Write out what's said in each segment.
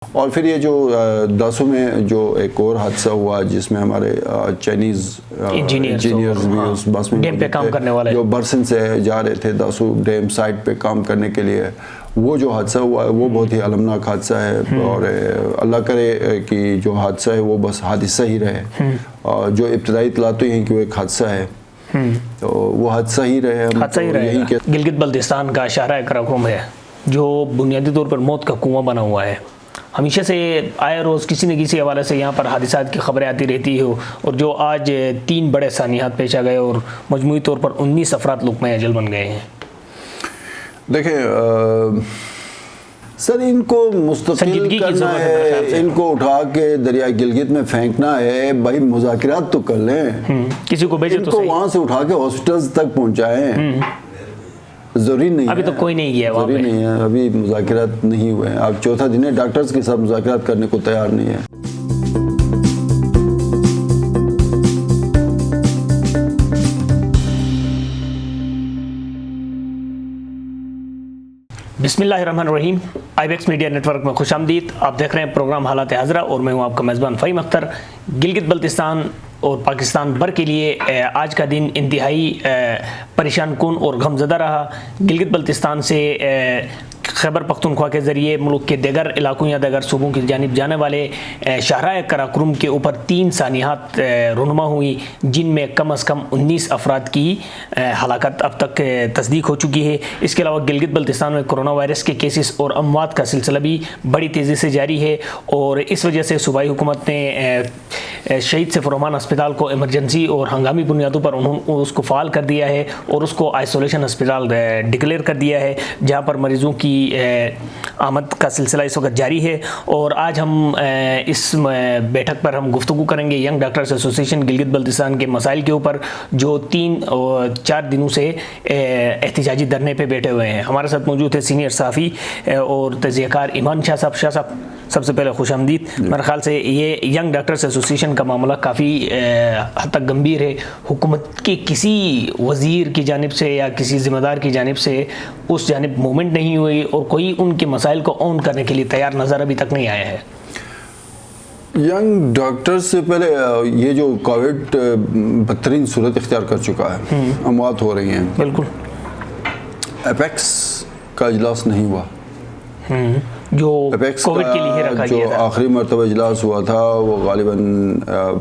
اور پھر یہ جو داسو میں جو ایک اور حادثہ ہوا جس میں ہمارے چائنیز انجینئرز بھی اس بس میں ڈیم پہ کام کرنے والے جو برسن سے جا رہے تھے داسو ڈیم سائٹ پہ کام کرنے کے لیے، وہ جو حادثہ ہوا ہے وہ بہت ہی المناک حادثہ ہے، اور اللہ کرے کہ جو حادثہ ہے وہ بس حادثہ ہی رہے، اور جو ابتدائی اطلاع تو یہ کہ وہ ایک حادثہ ہے، تو وہ حادثہ ہی رہے. گلگت بلتستان کا شاہراہ قراقرم ہے جو بنیادی طور پر موت کا کنواں بنا ہوا ہے. ہمیشہ سے آئے روز کسی نہ کسی حوالے سے یہاں پر حادثات کی خبریں آتی رہتی ہے، اور جو آج 3 بڑے سانحات پیش آ گئے اور مجموعی طور پر 19 افراد لقمہ اجل بن گئے ہیں. دیکھیں سر، ان کو مستقل کرنا ہے، ان کو اٹھا کے دریائے گلگت میں پھینکنا ہے، بھائی مذاکرات تو کر لیں، کسی کو بھیجے تو وہاں سے اٹھا کے ہاسپٹلز تک پہنچائیں. ضروری نہیں ہے، ابھی تو کوئی نہیں گیا، ضروری نہیں ہے، ابھی مذاکرات نہیں ہوئے ہیں. اب چوتھا دن ہے، ڈاکٹرز کے ساتھ مذاکرات کرنے کو تیار نہیں ہے. بسم اللہ الرحمن الرحیم. آئی بیکس میڈیا نیٹ ورک میں خوش آمدید. آپ دیکھ رہے ہیں پروگرام حالات حاضرہ، اور میں ہوں آپ کا میزبان فہیم اختر. گلگت بلتستان اور پاکستان بھر کے لیے آج کا دن انتہائی پریشان کن اور غمزدہ رہا. گلگت بلتستان سے خیبر پختونخوا کے ذریعے ملک کے دیگر علاقوں یا دیگر صوبوں کی جانب جانے والے شاہراہ قراقرم کے اوپر 3 سانحات رونما ہوئی، جن میں کم از کم 19 افراد کی ہلاکت اب تک تصدیق ہو چکی ہے. اس کے علاوہ گلگت بلتستان میں کرونا وائرس کے کیسز اور اموات کا سلسلہ بھی بڑی تیزی سے جاری ہے، اور اس وجہ سے صوبائی حکومت نے شہید سیف الرحمن ہسپتال کو ایمرجنسی اور ہنگامی بنیادوں پر اس کو فعال کر دیا ہے اور اس کو آئسولیشن ہسپتال ڈکلیئر کر دیا ہے، جہاں پر مریضوں کی آمد کا سلسلہ اس وقت جاری ہے. اور آج ہم اس بیٹھک پر ہم گفتگو کریں گے ینگ ڈاکٹرز ایسوسی ایشن گلگت بلتستان کے مسائل کے اوپر، جو 3-4 دنوں سے احتجاجی دھرنے پہ بیٹھے ہوئے ہیں. ہمارے ساتھ موجود ہے سینئر صحافی اور تجزیہ کار ایمان شاہ صاحب. شاہ صاحب، سب سے پہلے خوش آمدید. میرے خیال سے یہ ینگ ڈاکٹرز ایسوسی ایشن کا معاملہ کافی حد تک گمبھیر ہے. حکومت کے کسی وزیر کی جانب سے یا کسی ذمہ دار کی جانب سے اس جانب موومنٹ نہیں ہوئی، اور کوئی ان کے مسائل کو اون کرنے کے لیے تیار نظر ابھی تک نہیں آیا ہے. ینگ ڈاکٹر سے پہلے یہ جو کووڈ بدترین صورت اختیار کر چکا ہے، اموات ہو رہی ہیں. بالکل. اپیکس کا اجلاس نہیں ہوا، جو کووڈ کے لیے رکھا گیا تھا. جو آخری مرتبہ اجلاس ہوا تھا وہ غالباً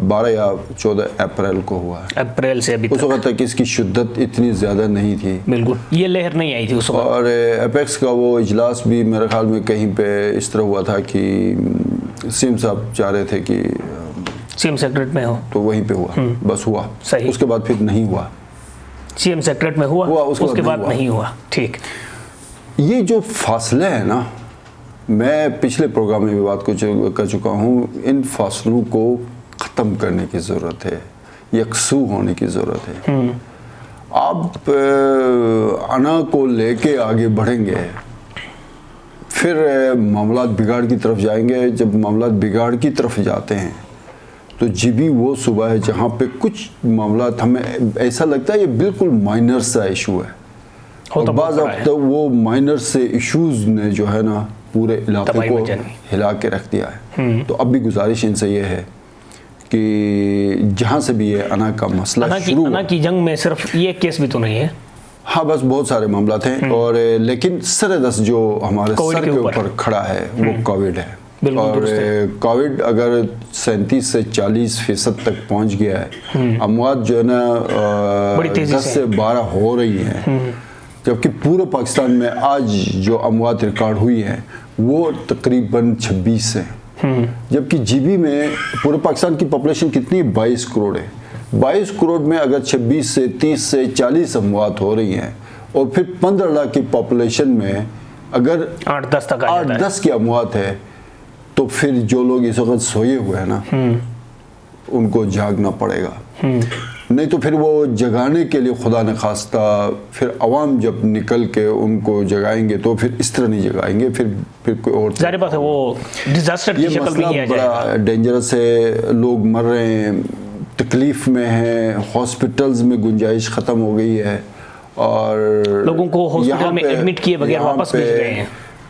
12 یا 14 اپریل کو ہوا ہے. اپریل سے ابھی اس وقت تک اس کی شدت اتنی زیادہ نہیں تھی. بالکل، یہ لہر نہیں آئی تھی اس وقت. اور اپیکس کا وہ اجلاس بھی میرے خیال میں کہیں پہ اس طرح ہوا تھا کہ سیم صاحب چاہ رہے تھے کہ سی ایم سیکریٹ میں ہو، تو وہیں پہ ہوا، بس ہوا. صحیح. اس کے بعد پھر نہیں ہوا. سی ایم سیکریٹ میں ہوا، اس کے بعد نہیں ہوا. ٹھیک. یہ جو فاصلے ہیں نا، میں پچھلے پروگرام میں بھی بات کر چکا ہوں، ان فاصلوں کو ختم کرنے کی ضرورت ہے، یکسو ہونے کی ضرورت ہے. آپ انا کو لے کے آگے بڑھیں گے، پھر معاملات بگاڑ کی طرف جائیں گے. جب معاملات بگاڑ کی طرف جاتے ہیں تو جبھی وہ صوبہ ہے جہاں پہ کچھ معاملات ہمیں ایسا لگتا ہے یہ بالکل مائنر سا ایشو ہے، اور بعض وقت وہ مائنر سے ایشوز نے جو ہے نا پورے علاقے کو ہلا کے رکھ دیا ہے. تو اب بھی گزارش ان سے یہ ہے کہ جہاں سے بھی یہ انا کا مسئلہ شروع انا کی جنگ میں صرف یہ کیس بھی تو نہیں ہے. ہاں، بس بہت سارے معاملات ہیں، اور لیکن سردست جو ہمارے سر کے اوپر کھڑا ہے وہ کووڈ ہے. اور کووڈ اگر 37 سے 40% تک پہنچ گیا ہے، اموات جو ہے نا 10 سے 12 ہو رہی ہیں، جبکہ پورے پاکستان میں آج جو اموات ریکارڈ ہوئی ہیں وہ تقریباً 26 ہیں. جبکہ جی بی میں پورے پاکستان کی پاپولیشن کتنی 22 کروڑ ہے. 22 کروڑ میں اگر 26 سے 30 سے 40 اموات ہو رہی ہیں، اور پھر 15 لاکھ کی پاپولیشن میں اگر 8-10 کی اموات ہے، تو پھر جو لوگ اس وقت سوئے ہوئے ہیں نا ان کو جاگنا پڑے گا. نہیں تو پھر وہ جگانے کے لیے خدا نہ خواستہ پھر عوام جب نکل کے ان کو جگائیں گے تو پھر اس طرح نہیں جگائیں گے، پھر کوئی اور ظاہر بات ہے وہ ڈیزاسٹر کی شکل میں یہ مسئلہ بڑا ڈینجرس ہے. لوگ مر رہے ہیں، تکلیف میں ہیں، ہاسپٹلز میں گنجائش ختم ہو گئی ہے، اور لوگوں کو ہاسپٹل میں ایڈمٹ کیے بغیر واپس بھیج رہے ہیں.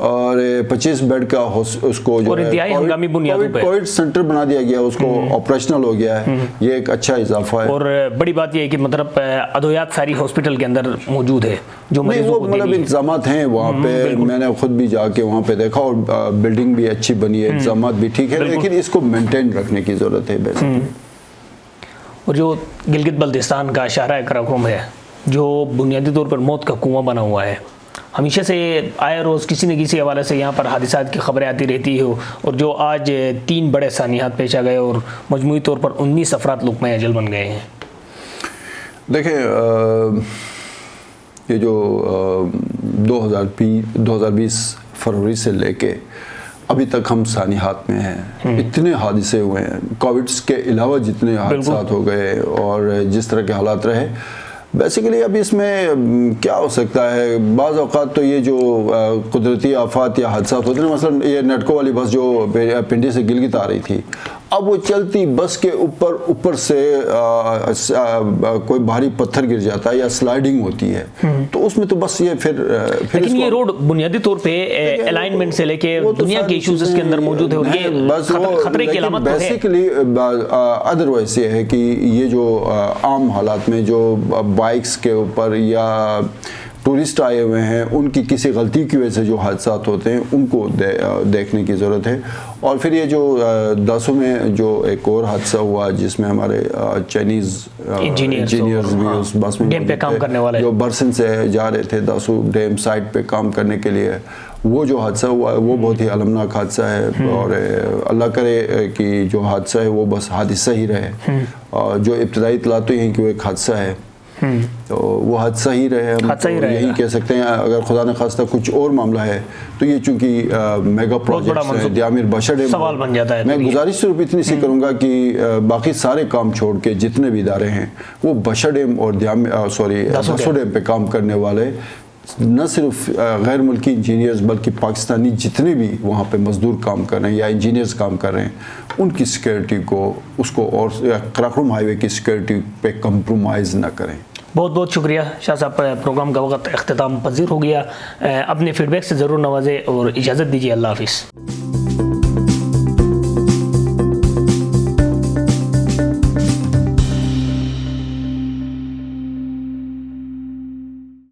اور 25 بیڈ کا اس کو جو کووڈ سینٹر بنا دیا گیا, اس کو آپریشنل ہو گیا ہے. یہ ایک اچھا اضافہ ہے. اور بڑی بات یہ ہے کہ مطلب ادویات ساری ہاسپٹل کے اندر موجود ہے جو مریضوں کو مطلب انتظامات ہیں وہاں پہ. میں نے خود بھی جا کے وہاں پہ دیکھا, اور بلڈنگ بھی اچھی بنی ہے, انتظامات بھی ٹھیک ہے, لیکن اس کو مینٹین رکھنے کی ضرورت ہے. اور جو گلگت بلتستان کا شاہراہ قراقرم ہے جو بنیادی طور پر موت کا کنواں بنا ہوا ہے, ہمیشہ سے آئے روز کسی نہ کسی حوالے سے یہاں پر حادثات کی خبریں آتی رہتی ہے, اور جو آج 3 بڑے سانحات پیش آ گئے اور مجموعی طور پر 19 افراد لقمہ اجل بن گئے ہیں. دیکھیں یہ جو 2020 فروری سے لے کے ابھی تک ہم سانحات میں ہیں, اتنے حادثے ہوئے ہیں, کووڈ کے علاوہ جتنے حادثات ہو گئے اور جس طرح کے حالات رہے. بیسیکلی اب اس میں کیا ہو سکتا ہے, بعض اوقات تو یہ جو قدرتی آفات یا حادثات ہوتے ہیں, مثلا یہ نیٹکو والی بس جو پنڈی سے گلگت آ رہی تھی, اب وہ چلتی بس کے اوپر سے کوئی بھاری پتھر گر جاتا ہے یا سلائیڈنگ ہوتی ہے, تو اس میں تو بس یہ پھر لیکن یہ روڈ بنیادی طور پہ الائنمنٹ سے لے کے دنیا کے ایشوز اس کے اندر موجود ہے, اور یہ خطرے کی علامت تو ہے. بیسیکلی ادروائز یہ ہے کہ یہ جو عام حالات میں جو بائکس کے اوپر یا ٹورسٹ آئے ہوئے ہیں, ان کی کسی غلطی کی وجہ سے جو حادثات ہوتے ہیں ان کو دیکھنے کی ضرورت ہے. اور پھر یہ جو داسو میں جو ایک اور حادثہ ہوا جس میں ہمارے چائنیز انجینئرز بھی اس بس میں جو برسن سے جا رہے تھے داسو ڈیم سائٹ پہ کام کرنے کے لیے, وہ جو حادثہ ہوا ہے وہ بہت ہی المناک حادثہ ہے. اور اللہ کرے کہ جو حادثہ ہے وہ بس حادثہ ہی رہے, اور جو ابتدائی اطلاعات تو یہ کہ وہ ایک حادثہ ہے, تو وہ حادثہ ہی رہے. ہم یہی کہہ سکتے ہیں اگر خدا نہ خواستہ کچھ اور معاملہ ہے تو یہ چونکہ میگا پروجیکٹس ہے, دیامیر بشر ڈیم سوال بن جاتا ہے. میں گزارش صرف اتنی سی کروں گا کہ باقی سارے کام چھوڑ کے جتنے بھی ادارے ہیں وہ بشر ڈیم اور داسو ڈیم پہ کام کرنے والے نہ صرف غیر ملکی انجینئرز بلکہ پاکستانی جتنے بھی وہاں پہ مزدور کام کر رہے ہیں یا انجینئرز کام کر رہے ہیں, ان کی سیکیورٹی کو اس کو اور قراقرم ہائی وے کی سیکیورٹی پہ کمپرومائز نہ کریں. بہت بہت شکریہ شاہ صاحب, پروگرام کا وقت اختتام پذیر ہو گیا. اپنے فیڈ بیک سے ضرور نوازیں اور اجازت دیجیے. اللہ حافظ.